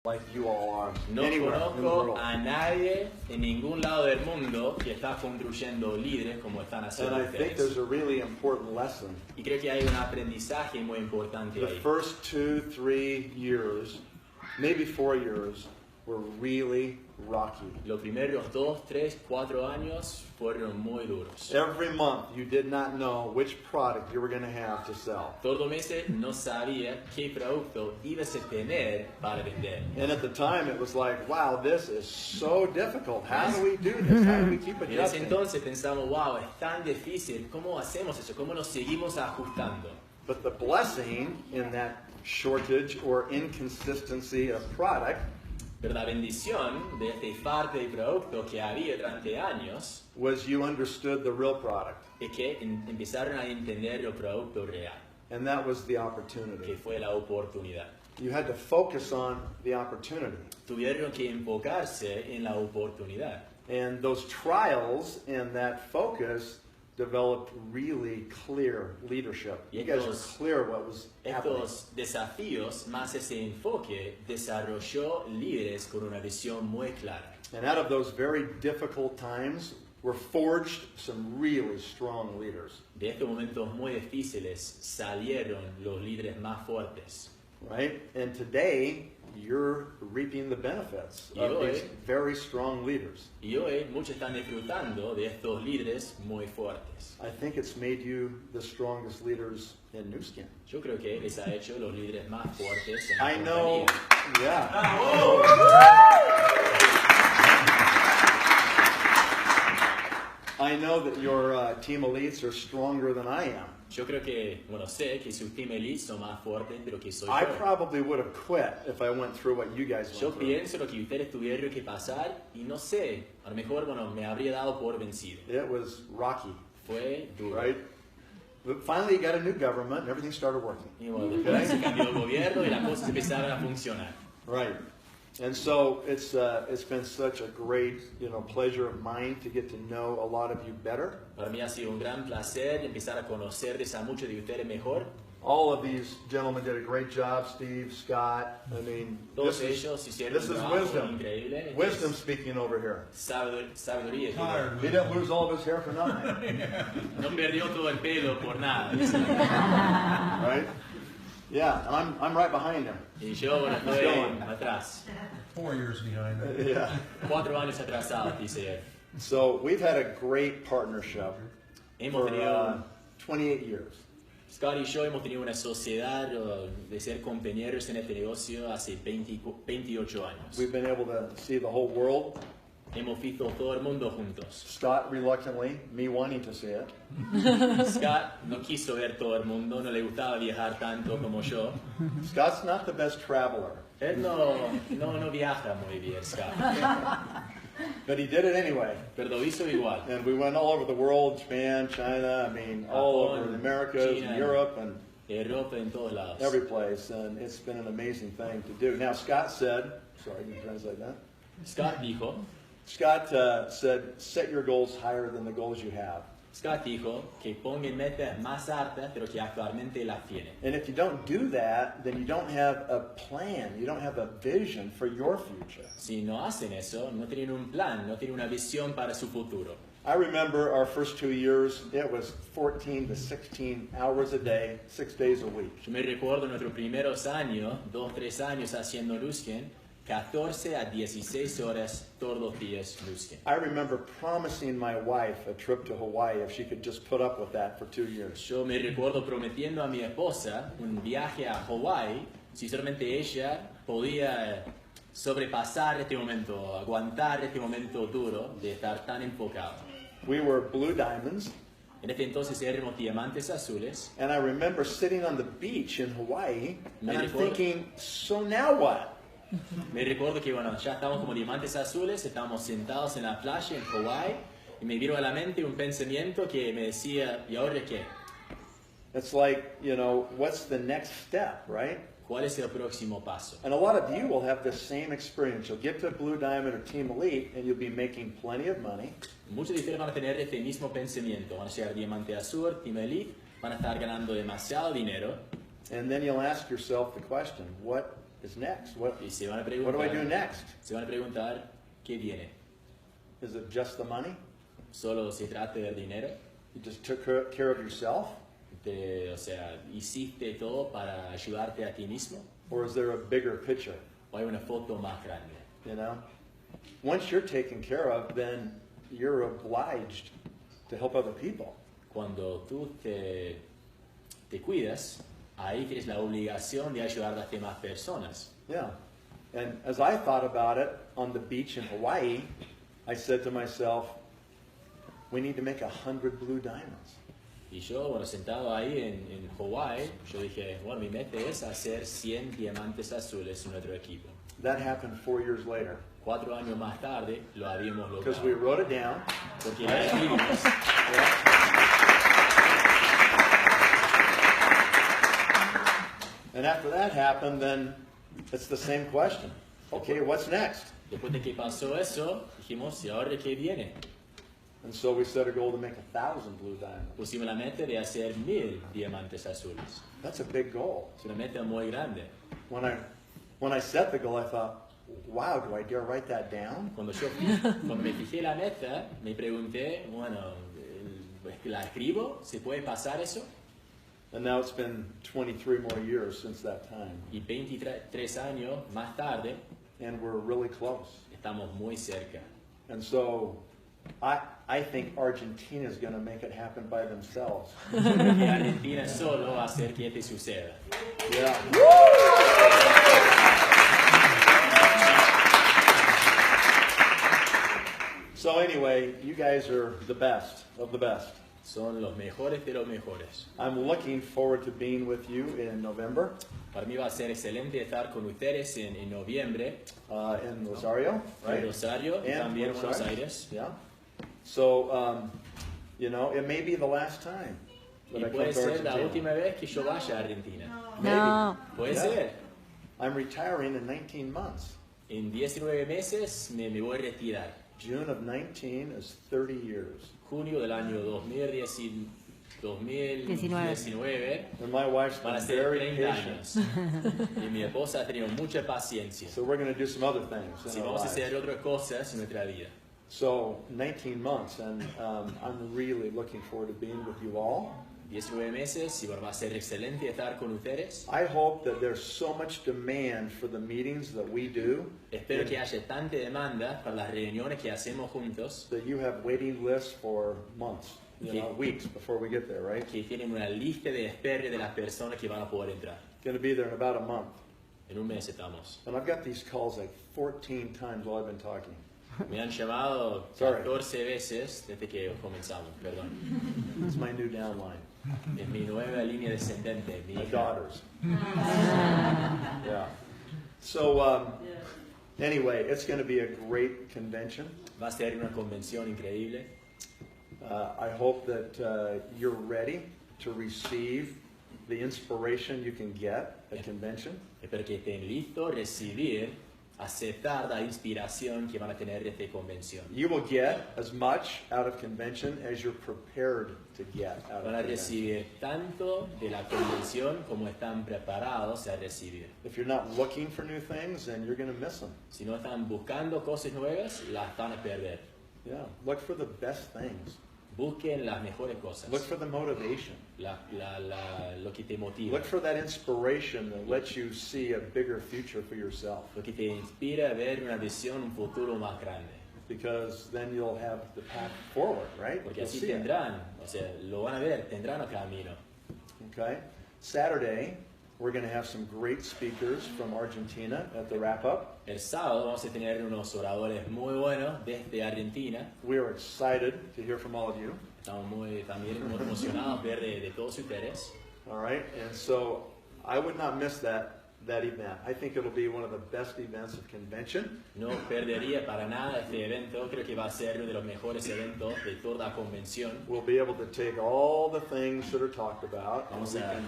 like you all are. No Anywhere in the conozco world. a nadie en ningún lado del mundo que está construyendo líderes como están haciendo And I think there's ustedes. a really important lesson. Y creo que hay un aprendizaje muy importante The ahí. first 2, 3 years, maybe 4 years, were really rocky. Los primeros 2, 3, 4 años fueron muy duros. Every month you did not know which product you were going to have to sell. Todos los meses no sabía qué producto ibas a tener para vender. And at the time it was like, wow, this is so difficult. How do we do this? How do we keep En ese adjusting? entonces pensamos, wow, es tan difícil, ¿cómo hacemos eso? ¿Cómo nos seguimos ajustando? But the blessing in that shortage or inconsistency of product Pero la bendición de este parte de producto que había durante años was you understood the real product. es que empezaron a entender el producto real, And that was the que opportunity. fue la oportunidad. You had to focus on the opportunity. Tuvieron que enfocarse en la oportunidad. And those trials and that focus developed really clear leadership. You guys were clear what was happening. Estos desafíos, más ese enfoque, desarrolló líderes con una visión muy clara. And out of those very difficult times were forged some really strong leaders, De estos momentos muy difíciles salieron los líderes más fuertes. right? And today, you're reaping the benefits Y of hoy- these very strong leaders. Y hoy muchos están disfrutando de estos líderes muy fuertes. I think it's made you the strongest leaders in New Skin. Yo creo que les ha hecho los líderes más fuertes en la I know, compañía. yeah. I know that your team elites are stronger than I am. Yo creo que, bueno, sé que sus team elite son más fuertes de lo que soy I yo. probably would have quit if I went through what you guys Yo went through. pienso lo que ustedes tuvieron que pasar y no sé, a lo mejor, bueno, me habría dado por vencido. It was rocky, Fue duro. right? But finally, you got a new government and everything started working. Y bueno, después se cambió el gobierno y las cosas empezaron a funcionar. Right. And so it's been such a great, pleasure of mine to get to know a lot of you better. Para mí ha sido un gran placer empezar a conocerles a muchos de ustedes mejor. All of these gentlemen did a great job, Steve, Scott. I mean, Todos this is ellos hicieron this un is trabajo wisdom. increíble. Wisdom speaking over here. Sabiduría. He didn't lose all of his hair for nothing, No perdió todo el pelo por nada. right? Yeah, and I'm right behind him. Y yo, bueno, estoy going. atrás. 4 years behind that. Yeah. 4 años atrasados, dice él. So we've had a great partnership Hemos for tenido, 28 years. Scott y yo hemos tenido una sociedad de ser compañeros en este negocio hace 28 años. We've been able to see the whole world. Hemos visto todo el mundo juntos. Scott reluctantly, me wanting to see it. Scott no quiso ver todo el mundo, no le gustaba viajar tanto como yo. Scott's not the best traveler, Él no viaja muy bien, Scott. but he did it anyway. Pero lo hizo igual. And we went all over the world, Japan, China, I mean, all over the Americas, China, and Europe, and Europa en todos lados. every place. And it's been an amazing thing to do. Now, Scott said, sorry, you can translate that. Scott dijo said, set your goals higher than the goals you have. Scott dijo que pongan metas más altas, pero que actualmente las tienen. And if you don't do that, then you don't have a plan. You don't have a vision for your future. Si no hacen eso, no tienen un plan, no tienen una visión para su futuro. I remember our first 2 years, it was 14 to 16 hours a day, 6 days a week. Yo me recuerdo nuestros primeros años, 2, 3 años haciendo Lusken, 14 a 16 horas todos los días Lusken. I remember promising my wife a trip to Hawaii if she could just put up with that for 2 years. Yo me recuerdo prometiendo a mi esposa un viaje a Hawái si solamente ella podía sobrepasar este momento, aguantar este momento duro de estar tan enfocado. We were Blue Diamonds, En este entonces éramos diamantes azules. and I remember sitting on the beach in Hawaii, and Me I'm recuerdo- thinking, so now what? Me recuerdo que bueno, ya estábamos como diamantes azules, estábamos sentados en la playa en Hawái y me vino a la mente un pensamiento que me decía, ¿y ahora qué? It's like, what's the next step, right? ¿Cuál es el próximo paso? And a lot of you will have this same experience. You'll get to Blue Diamond or Team Elite, and you'll be making plenty of money. Muchos de ustedes van a tener este mismo pensamiento, van a ser diamante azul, team elite, van a estar ganando demasiado dinero And then you'll ask yourself the question, what is next? What Y se van a do I do preguntar, next? se van a preguntar, ¿qué viene? Is it just the money? ¿Solo se trata del dinero? You just took care of yourself? O sea, ¿hiciste todo para ayudarte a ti mismo? Or is there a bigger picture? ¿O hay una foto más grande? You know? Once you're taken care of, then you're obliged to help other people. Cuando tú te cuidas, ahí tienes la obligación de ayudar a las demás personas. Yeah. And as I thought about it on the beach in Hawaii, I said to myself, we need to make 100 blue diamonds. Y yo, bueno, sentado ahí en Hawái, yo dije, bueno, mi meta es hacer 100 diamantes azules en nuestro equipo. That happened 4 years later. 4 años más tarde lo habíamos Because we logrado. wrote it down. Porque lo escribimos. And after that happened, then it's the same question. Okay, what's next? Después de que pasó eso, dijimos, ¿y ahora qué viene? And so we set a goal to make 1,000 blue diamonds. Pusimos la meta de hacer 1000 diamantes azules. That's a big goal. Es una meta muy grande. When I set the goal, I thought, wow, do I dare write that down? Cuando me fijé la meta, me pregunté, bueno, ¿la escribo? ¿Se puede pasar eso? And now it's been 23 more years since that time. Y 23 años más tarde, And we're really close. estamos muy cerca. And so I think Argentina is going to make it happen by themselves. Y Argentina solo va a hacer que te suceda. Yeah. So anyway, you guys are the best of the best. Son los mejores de los mejores. I'm looking forward to being with you in November Para mí va a ser excelente estar con ustedes en noviembre in Rosario, en right? Rosario y And también en Buenos Aires. Yeah. So, you know, it may be the last time that Y I come puede to ser la Argentina. última vez que yo vaya a Argentina. No. Puede Yeah. ser. I'm retiring in 19 months. En 19 meses me voy a retirar. June of 19 is 30 years. Junio del año 2019 And my wife's van a been ser very 30 patient. años. Y mi esposa ha tenido mucha paciencia. So we're going to do some other things Si in our vamos a lives. hacer otras cosas en nuestra vida. So 19 months, and I'm really looking forward to being with you all. 19 meses y bueno, va a ser excelente estar con ustedes. I hope that there's so much demand for the meetings that we do Espero que haya tanta demanda para las reuniones que hacemos juntos that you have waiting lists for months, weeks before we get there, right? que tienen una lista de espera de las personas que van a poder entrar. Going to be there in about a month. En un mes estamos. And I've got these calls like 14 times while I've been talking. Me han llamado Sorry. 14 veces desde que comenzamos, perdón. It's my new downline. Es mi nueva línea descendente, mi My hija. daughters. Yeah. So anyway, it's going to be a great convention. Va a ser una convención increíble. I hope that you're ready to receive the inspiration you can get at convention. Espero que estén listos a recibir, aceptar la inspiración que van a tener de esta convención. You will get as much out of convention as you're prepared to get out Van of a convention. recibir tanto de la convención como están preparados a recibir. If you're not looking for new things, then you're going to miss them. Si no están buscando cosas nuevas, las van a perder. Yeah. Look for the best things. Busquen las mejores cosas. Look for the motivation. Lo que te motiva. Look for that inspiration that lets you see a bigger future for yourself. Lo que te inspira a ver una visión, un futuro más grande. Because then you'll have the path forward, right? Porque You'll así see it. tendrán, o sea, lo van a ver, tendrán el camino. Okay. Saturday, we're going to have some great speakers from Argentina at the wrap-up. El sábado vamos a tener unos oradores muy buenos desde Argentina. We are excited to hear from all of you. Estamos también muy emocionados de ver de todos ustedes. All right. And so I would not miss that event. I think it'll be one of the best events of convention. No perdería para nada este evento. Creo que va a ser uno de los mejores eventos de toda la convención. We'll be able to take all the things that are talked about and Vamos we a- can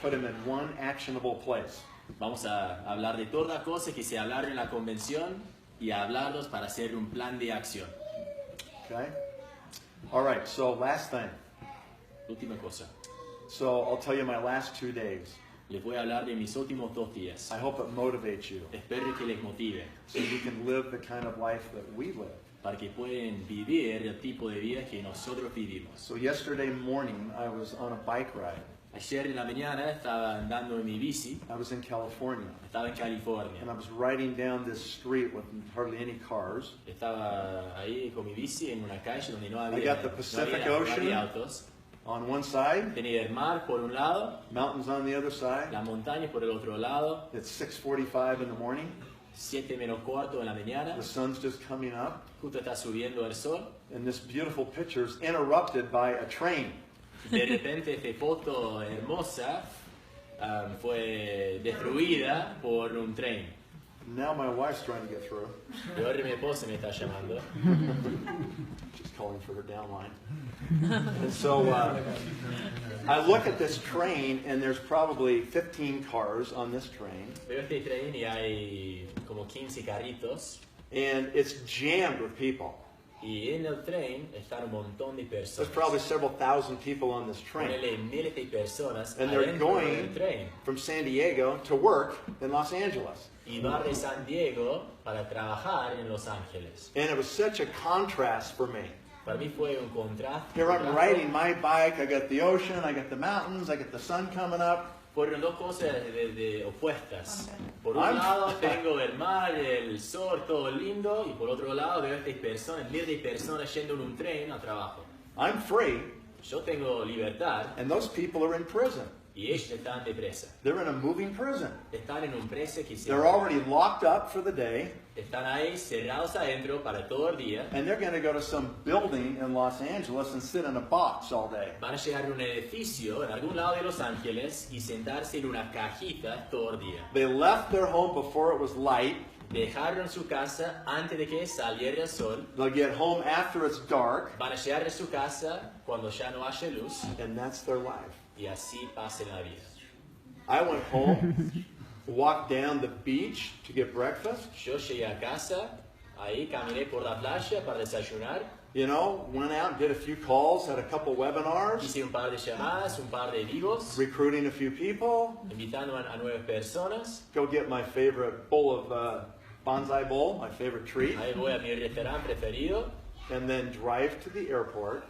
put them in one actionable place. Vamos a hablar de todas las cosas que se hablaron en la convención y a hablarlos para hacer un plan de acción. Okay? All right. So last thing. Última cosa. So I'll tell you my last 2 days. Les voy a hablar de mis últimos 2 días. I hope it motivates you Espero que les motive so you can live the kind of life that we live. para que puedan vivir el tipo de vida que nosotros vivimos. So yesterday morning, I was on a bike ride. Ayer en la mañana estaba andando en mi bici, I was in California, estaba en California. and I was riding down this street with hardly any cars. Estaba ahí con mi bici en una calle donde no I había, got the no Pacific había Ocean. autos. On one side, Tenía el mar por un lado, mountains on the other side. las montañas por el otro lado, It's 6:45 in the morning. 7 menos cuarto de la mañana, The sun's just coming up, justo está subiendo el sol. and this beautiful picture is interrupted by a train. De repente esta foto hermosa fue destruida por un tren. Now my wife's trying to get through. Y ahora mi esposa me está llamando. She's calling for her downline. And so I look at this train, and there's probably 15 cars on this train, Veo este tren y hay como 15 carritos. and it's jammed with people. Y en el tren están un montón de There's personas. probably several thousand people on this train. Ponele miles de personas And they're adentro going del tren. from San Diego to work in Los Angeles. Y va de San Diego para trabajar en Los Ángeles. And it was such a contrast for me. Para mí fue un contraste. Here I'm riding my bike, I got the ocean, I got the mountains, I got the sun coming up. Fueron dos cosas de opuestas. Por un I'm- lado tengo el mar, el sol, todo lindo, y por otro lado veo estas personas, miles de personas yendo en un tren a trabajo. I'm free, Yo tengo libertad and those people are in prison. y ellos están de presa. They're in a moving prison. Están en un presa que se They're already locked up for the day, están ahí cerrados adentro para todo el día. and they're going to go to some building in Los Angeles and sit in a box all day. Van a llegar a un edificio en algún lado de Los Ángeles y sentarse en una cajita todo el día. They left their home before it was light. Dejaron su casa antes de que saliera el sol. They'll get home after it's dark, Van a llegar a su casa cuando ya no haya luz. and that's their life. Y así pasa la vida. I went home, walked down the beach to get breakfast. Yo llegué a casa, ahí caminé por la playa para desayunar. You know, went out and did a few calls, had a couple webinars, Hice un par de llamadas, un par de vivos, recruiting a few people, invitando a nuevas personas. go get my favorite bowl of bonsai bowl, my favorite treat, Ahí voy a mi restaurante preferido. and then drive to the airport,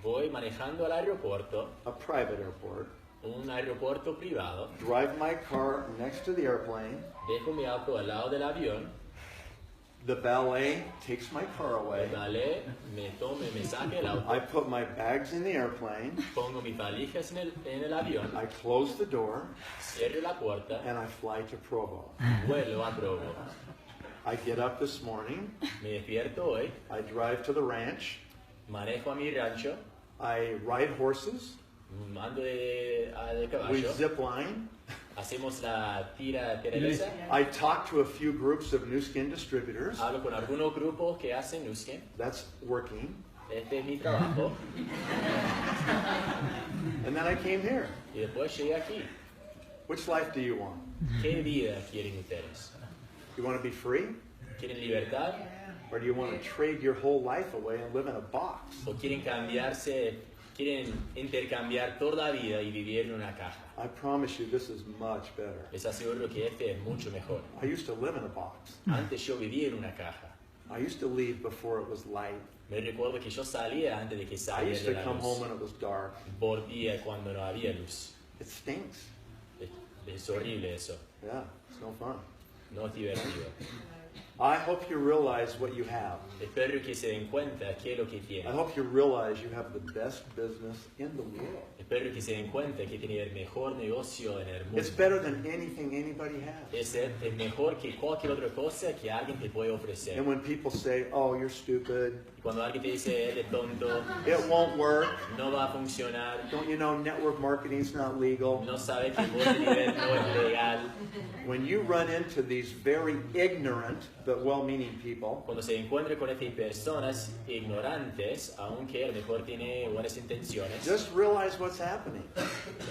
Voy manejando al aeropuerto, a private airport, un aeropuerto privado. drive my car next to the airplane. Dejo mi auto al lado del avión. The valet takes my car El away. valet me saca el auto. I put my bags in the airplane. Pongo mis valijas en el avión. I close the door, Cierro la puerta. and I fly to Provo. Vuelo a Provo. I get up this morning. Me despierto hoy. I drive to the ranch. Manejo a mi rancho. I ride horses. Ando de We caballo. zip line. Hacemos la tirolesa. I talk to a few groups of new skin distributors. Hablo con algunos grupos que hacen Nuskin. That's working. Este es mi trabajo. And then I came here. Y después llegué aquí. Which life do you want? ¿Qué vida quieren ustedes? You want to be free? ¿Quieren libertad? Or do you want to trade your whole life away and live in a box? ¿O quieren intercambiar toda la vida y vivir en una caja? I promise you this is much better. Les aseguro que este es mucho mejor. I used to live in a box. Antes yo vivía en una caja. I used to leave before it was light. Me recuerdo que yo salía antes de que I saliera used to la come home luz. when it was dark. Volvía cuando no había luz. It stinks. Es horrible eso. Yeah, it's no fun. No es divertido. I hope you realize what you have. Espero que se den cuenta qué es lo que I tienen. hope you realize you have the best business in the world. Espero que se den cuenta que tienen el mejor negocio en el mundo. It's better than anything anybody has. Es mejor que cualquier otra cosa que alguien te puede ofrecer. And when people say, oh, you're stupid, Y cuando alguien te dice, eres tonto, it won't work, no va a funcionar, don't you know network marketing's not legal? no sabes que multinivel no es legal. When you run into these very ignorant but well-meaning people, Cuando se encuentre con estas personas ignorantes, aunque a lo mejor tiene buenas intenciones, just realize what's happening.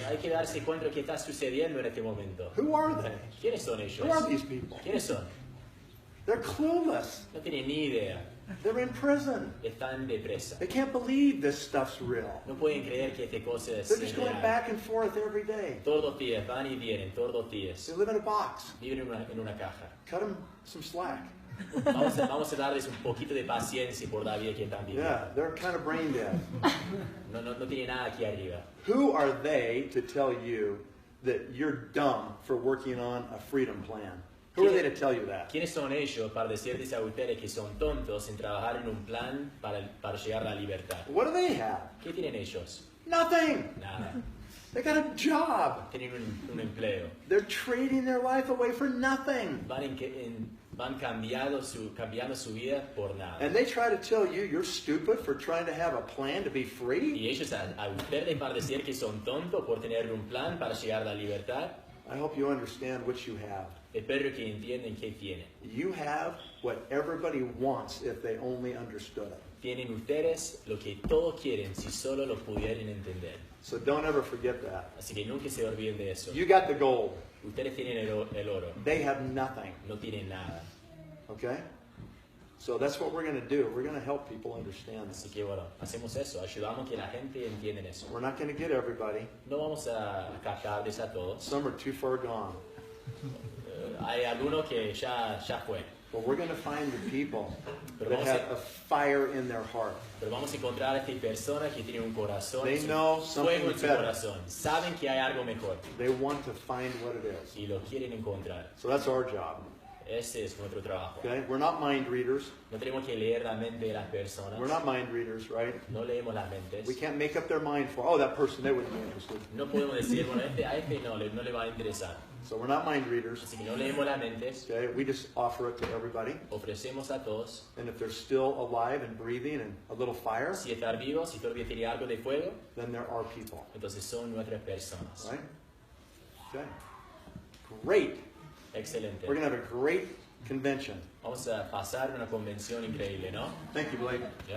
hay que darse cuenta de qué está sucediendo en este momento. Who are they? ¿Quiénes son ellos? Who are these people? ¿Quiénes son? They're clueless. No tienen ni idea. They're in prison. Están de presa. They can't believe this stuff's real. No pueden creer que esta cosa es They're just going real. back and forth every day. Todos los días van y vienen, todos los días. They live in a box. Viven en una caja. Cut them some slack. Vamos a darles un poquito de paciencia por la vida que están viviendo. Yeah, they're kind of brain dead. No tiene nada aquí arriba. Who are they to tell you that you're dumb for working on a freedom plan? Who are they to tell you that? ¿Quiénes son ellos para decirles a ustedes que son tontos en trabajar en un plan para llegar a la libertad? What do they have? ¿Qué tienen ellos? Nothing. Nada. They got a job. Tienen un empleo. They're trading their life away for nothing. Van cambiando su vida por nada. And they try to tell you you're stupid for trying to have a plan to be free? Y ellos a ustedes para decir que son tontos por tener un plan para llegar a la libertad. I hope you understand what you have. Espero que entiendan qué tienen. You have what everybody wants if they only understood it. Tienen ustedes lo que todos quieren si solo lo pudieran entender. So don't ever forget that. Así que nunca se olviden de eso. You got the gold. Ustedes tienen el oro. They have nothing. No tienen nada. Okay? So that's what we're going to do. We're going to help people understand this. Así que bueno, hacemos eso. Ayudamos que la gente entienda eso. We're not going to get everybody. No vamos a captarles a todos. Some are too far gone. Hay algunos que ya fue. But we're going to find the people Pero that vamos a- have a fire in their heart. Pero vamos a encontrar a estas personas que tienen un corazón, They know something fuego en su better. corazón. Saben que hay algo mejor They want to find what it is. y lo quieren encontrar. So that's our job. Ese es nuestro trabajo. Okay? We're not mind readers. No tenemos que leer la mente de las personas. We're not mind readers, right? No leemos las mentes. We can't make up their mind for, oh, that person, they wouldn't be interested. No podemos decir, bueno, a este no le va a interesar. So we're not mind readers. Así que no leemos las mentes. Okay? We just offer it to everybody. Ofrecemos a todos. And if they're still alive and breathing and a little fire, Si estar vivos, si todavía tiene algo de fuego, then there are people. entonces son nuestras personas. Right? Okay. Great. Excelente. We're going to have a great convention. Vamos a pasar una convención increíble, ¿no? Thank you, Blake. Ya.